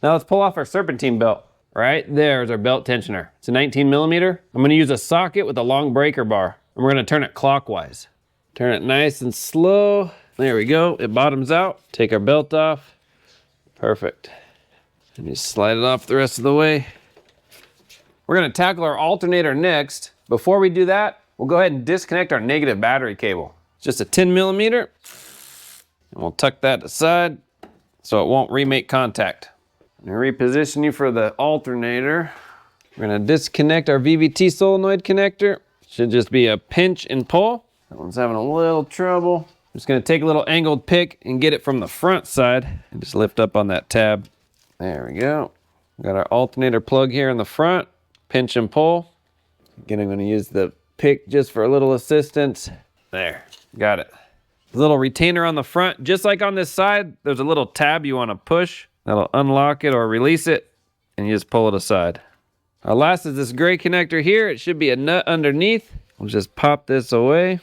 Now let's pull off our serpentine belt. Right there is our belt tensioner. It's a 19 millimeter. I'm gonna use a socket with a long breaker bar, and we're gonna turn it clockwise. Turn it nice and slow. There we go, it bottoms out. Take our belt off. Perfect. And just slide it off the rest of the way. We're gonna tackle our alternator next. Before we do that, we'll go ahead and disconnect our negative battery cable. It's just a 10 millimeter. And we'll tuck that aside so it won't remake contact. I'm gonna reposition you for the alternator. We're gonna disconnect our VVT solenoid connector. Should just be a pinch and pull. That one's having a little trouble. I'm just gonna take a little angled pick and get it from the front side and just lift up on that tab. There we go. Got our alternator plug here in the front. Pinch and pull. Again, I'm gonna use the pick just for a little assistance. There, got it. Little retainer on the front. Just like on this side, there's a little tab you wanna push. That'll unlock it or release it, and you just pull it aside. Our last is this gray connector here. It should be a nut underneath. We'll just pop this away.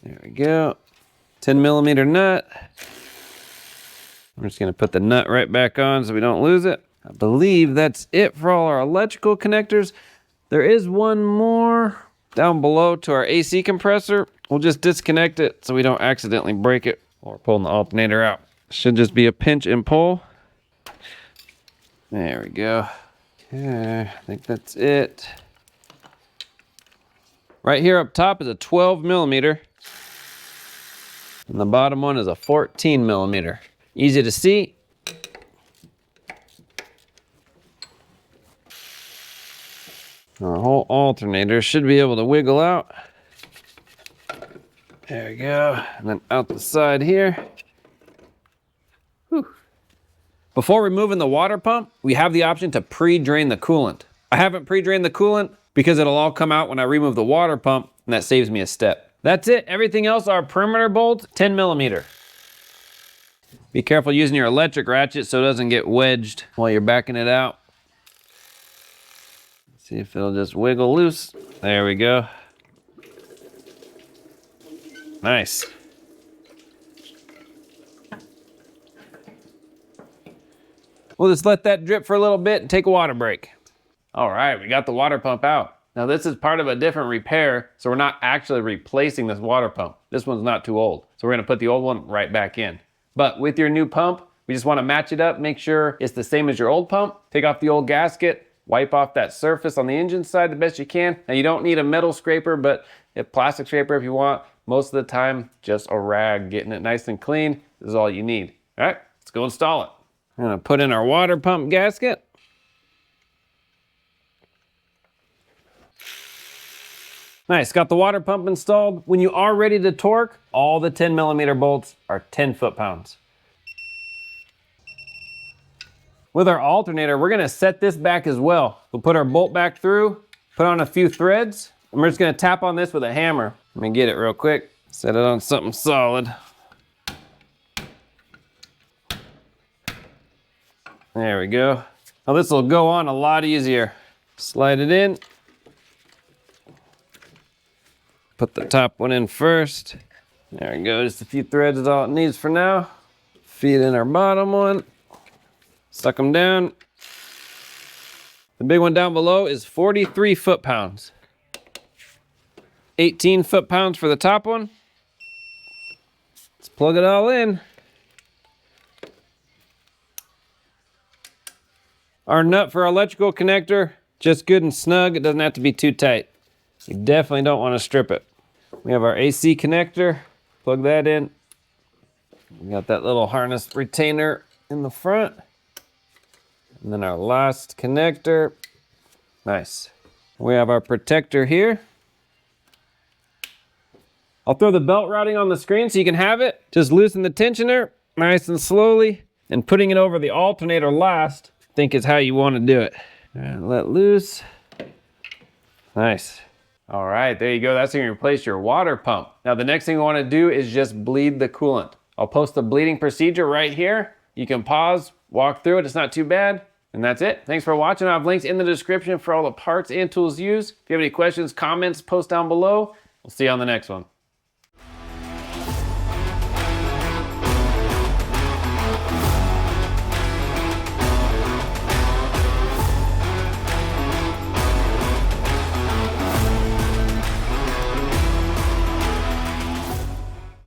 There we go. 10 millimeter nut. I'm just gonna put the nut right back on so we don't lose it. I believe that's it for all our electrical connectors. There is one more down below to our AC compressor. We'll just disconnect it so we don't accidentally break it while we're pulling the alternator out. Should just be a pinch and pull. There we go. Okay, I think that's it. Right here up top is a 12 millimeter. And the bottom one is a 14 millimeter. Easy to see. Our whole alternator should be able to wiggle out. There we go. And then out the side here. Whew. Before removing the water pump, we have the option to pre-drain the coolant. I haven't pre-drained the coolant because it'll all come out when I remove the water pump, and that saves me a step. That's it. Everything else are perimeter bolts, 10 millimeter. Be careful using your electric ratchet so it doesn't get wedged while you're backing it out. See if it'll just wiggle loose. There we go. Nice. We'll just let that drip for a little bit and take a water break. All right, we got the water pump out. Now this is part of a different repair, so we're not actually replacing this water pump. This one's not too old. So we're gonna put the old one right back in. But with your new pump, we just wanna match it up, make sure it's the same as your old pump. Take off the old gasket, wipe off that surface on the engine side the best you can. Now you don't need a metal scraper, but a plastic scraper if you want. Most of the time, just a rag, getting it nice and clean is all you need. All right, let's go install it. I'm gonna put in our water pump gasket. Nice, got the water pump installed. When you are ready to torque, all the 10 millimeter bolts are 10 foot-pounds. With our alternator, we're gonna set this back as well. We'll put our bolt back through, put on a few threads, and we're just gonna tap on this with a hammer. Let me get it real quick. Set it on something solid. There we go. Now this will go on a lot easier. Slide it in. Put the top one in first. There we go, just a few threads is all it needs for now. Feed in our bottom one. Suck them down. The big one down below is 43 foot-pounds. 18 foot-pounds for the top one. Let's plug it all in. Our nut for our electrical connector, just good and snug. It doesn't have to be too tight. You definitely don't want to strip it. We have our AC connector. Plug that in. We got that little harness retainer in the front. And then our last connector. Nice. We have our protector here. I'll throw the belt routing on the screen so you can have it. Just loosen the tensioner nice and slowly. And putting it over the alternator last, I think is how you want to do it. All right, let loose. Nice. All right, there you go. That's how you replace your water pump. Now the next thing we want to do is just bleed the coolant. I'll post the bleeding procedure right here. You can pause, walk through it. It's not too bad. And that's it. Thanks for watching. I have links in the description for all the parts and tools used. If you have any questions, comments, post down below. We'll see you on the next one.